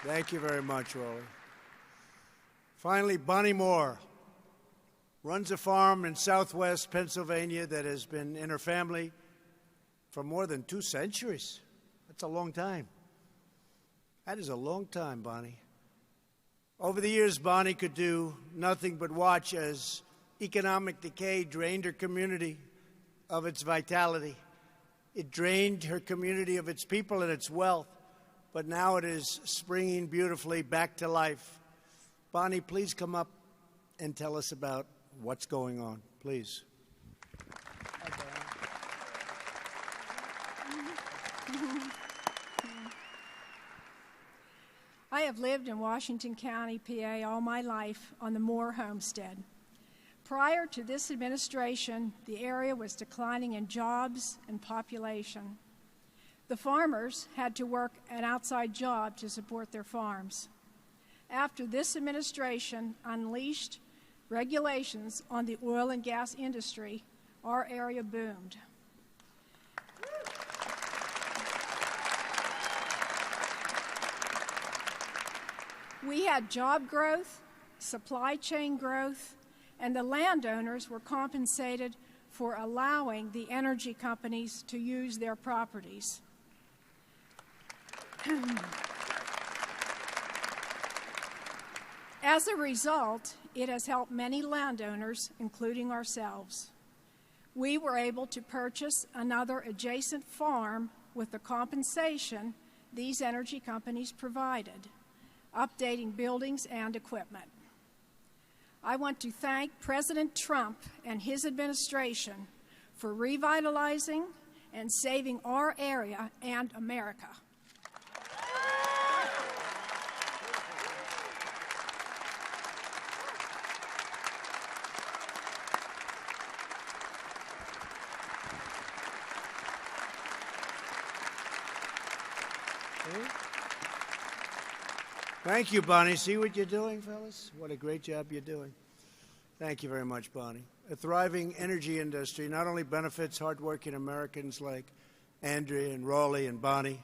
Thank you very much, Raleigh. Finally, Bonnie Moore runs a farm in southwest Pennsylvania that has been in her family for more than 2 centuries. That's a long time. That is a long time, Bonnie. Over the years, Bonnie could do nothing but watch as economic decay drained her community of its vitality. It drained her community of its people and its wealth, but now it is springing beautifully back to life. Bonnie, please come up and tell us about what's going on, please. I have lived in Washington County, PA, all my life on the Moore homestead. Prior to this administration, the area was declining in jobs and population. The farmers had to work an outside job to support their farms. After this administration unleashed regulations on the oil and gas industry, our area boomed. We had job growth, supply chain growth, and the landowners were compensated for allowing the energy companies to use their properties. As a result, it has helped many landowners, including ourselves. We were able to purchase another adjacent farm with the compensation these energy companies provided, updating buildings and equipment. I want to thank President Trump and his administration for revitalizing and saving our area and America. Thank you, Bonnie. See what you're doing, fellas? What a great job you're doing. Thank you very much, Bonnie. A thriving energy industry not only benefits hardworking Americans like Andrea and Raleigh and Bonnie,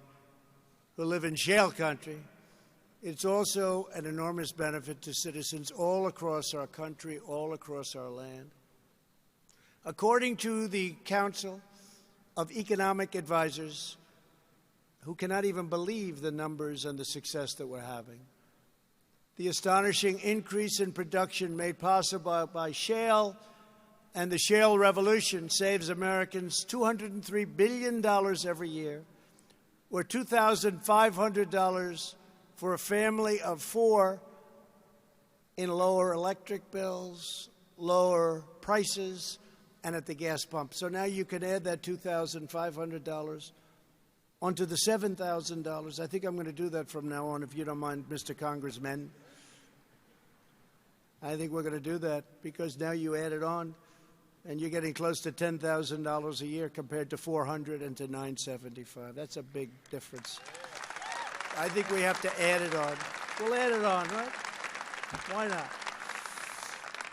who live in shale country, It's also an enormous benefit to citizens all across our country, all across our land. According to the Council of Economic Advisors, who cannot even believe the numbers and the success that we're having, the astonishing increase in production made possible by shale and the shale revolution saves Americans $203 billion every year, or $2,500 for a family of four in lower electric bills, lower prices, and at the gas pump. So now you can add that $2,500 onto the $7,000. I think I'm going to do that from now on, if you don't mind, Mr. Congressman. I think we're going to do that because now you add it on, and you're getting close to $10,000 a year compared to $400 and to $975. That's a big difference. I think we have to add it on. We'll add it on, right? Why not?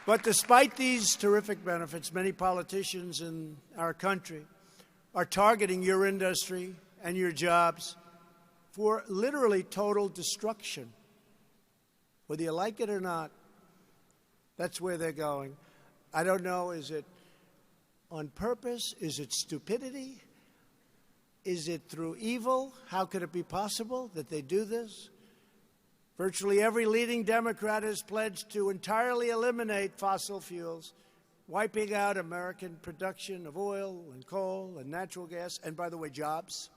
But despite these terrific benefits, many politicians in our country are targeting your industry and your jobs for literally total destruction. Whether you like it or not, that's where they're going. I don't know, is it on purpose? Is it stupidity? Is it through evil? How could it be possible that they do this? Virtually every leading Democrat has pledged to entirely eliminate fossil fuels, wiping out American production of oil and coal and natural gas, and, by the way, jobs.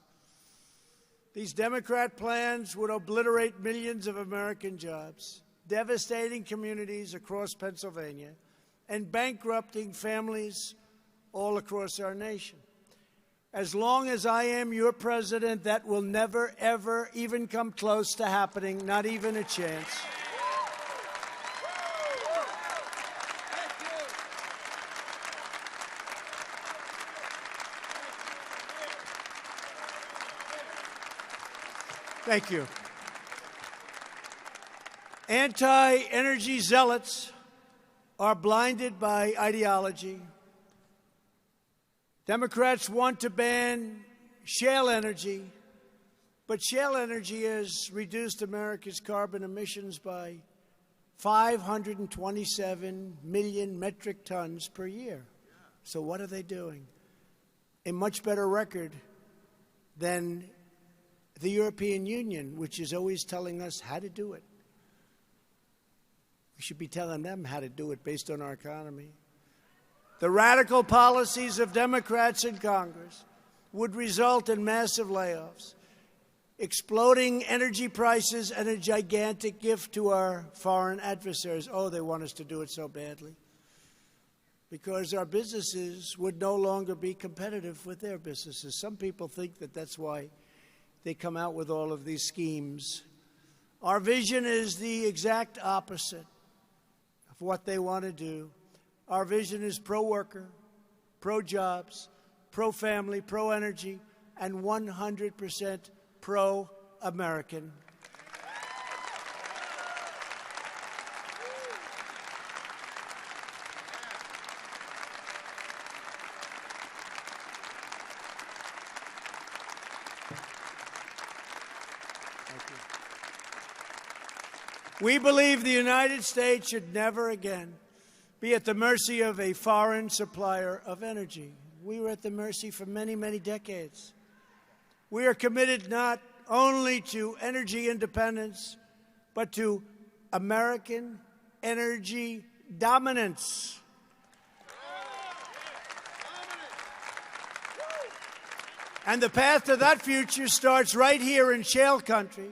These Democrat plans would obliterate millions of American jobs, devastating communities across Pennsylvania, and bankrupting families all across our nation. As long as I am your president, that will never, ever even come close to happening, not even a chance. Thank you. Anti-energy zealots are blinded by ideology. Democrats want to ban shale energy, but shale energy has reduced America's carbon emissions by 527 million metric tons per year. So what are they doing? A much better record than the European Union, which is always telling us how to do it. We should be telling them how to do it based on our economy. The radical policies of Democrats in Congress would result in massive layoffs, exploding energy prices, and a gigantic gift to our foreign adversaries. Oh, they want us to do it so badly. Because our businesses would no longer be competitive with their businesses. Some people think that that's why they come out with all of these schemes. Our vision is the exact opposite of what they want to do. Our vision is pro-worker, pro-jobs, pro-family, pro-energy, and 100% pro-American. We believe the United States should never again be at the mercy of a foreign supplier of energy. We were at the mercy for many, many decades. We are committed not only to energy independence, but to American energy dominance. And the path to that future starts right here in shale country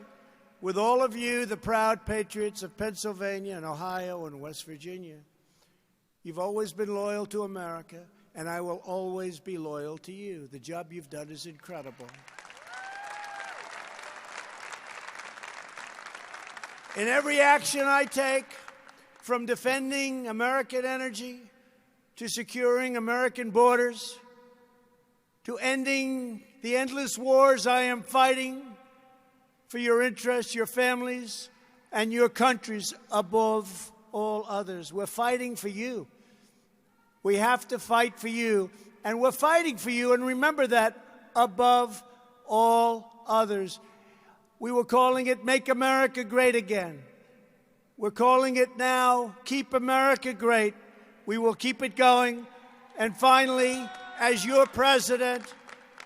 with all of you, the proud patriots of Pennsylvania and Ohio and West Virginia. You've always been loyal to America, and I will always be loyal to you. The job you've done is incredible. In every action I take, from defending American energy to securing American borders to ending the endless wars I am fighting for your interests, your families, and your countries above all others. We're fighting for you. We have to fight for you, and we're fighting for you, and remember that, above all others. We were calling it Make America Great Again. We're calling it now Keep America Great. We will keep it going. And finally, as your president,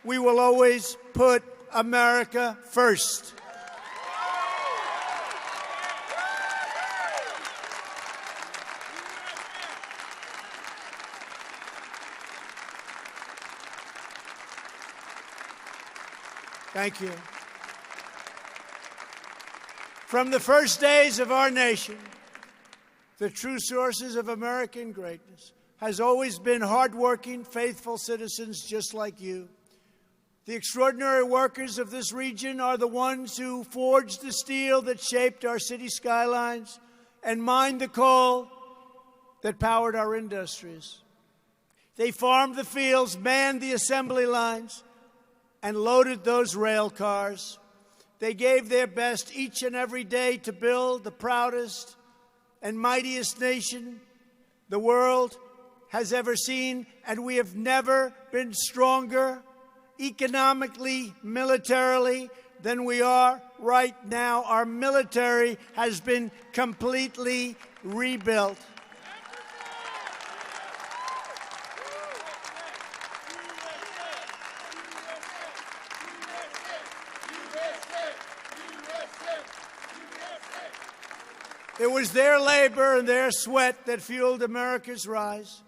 we will always put America first. Thank you. From the first days of our nation, the true sources of American greatness has always been hardworking, faithful citizens just like you. The extraordinary workers of this region are the ones who forged the steel that shaped our city skylines and mined the coal that powered our industries. They farmed the fields, manned the assembly lines, and loaded those rail cars. They gave their best each and every day to build the proudest and mightiest nation the world has ever seen, and we have never been stronger economically, militarily, than we are right now. Our military has been completely rebuilt. It was their labor and their sweat that fueled America's rise.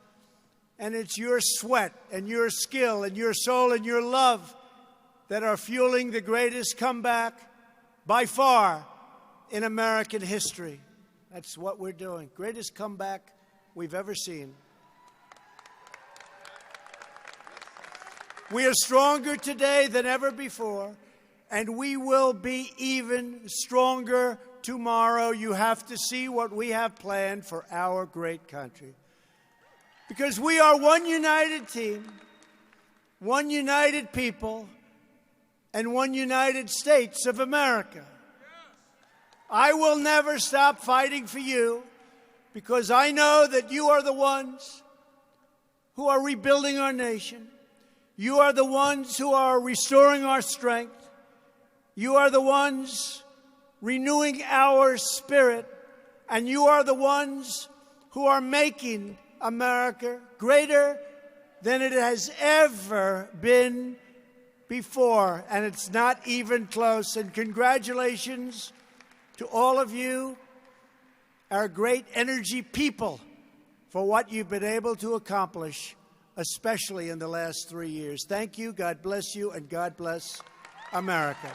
And it's your sweat and your skill and your soul and your love that are fueling the greatest comeback by far in American history. That's what we're doing. Greatest comeback we've ever seen. We are stronger today than ever before, and we will be even stronger tomorrow. You have to see what we have planned for our great country. Because we are one united team, one united people, and one United States of America. I will never stop fighting for you because I know that you are the ones who are rebuilding our nation. You are the ones who are restoring our strength. You are the ones renewing our spirit, and you are the ones who are making America greater than it has ever been before, and it's not even close. And congratulations to all of you, our great energy people, for what you've been able to accomplish, especially in the last 3 years. Thank you, God bless you, and God bless America.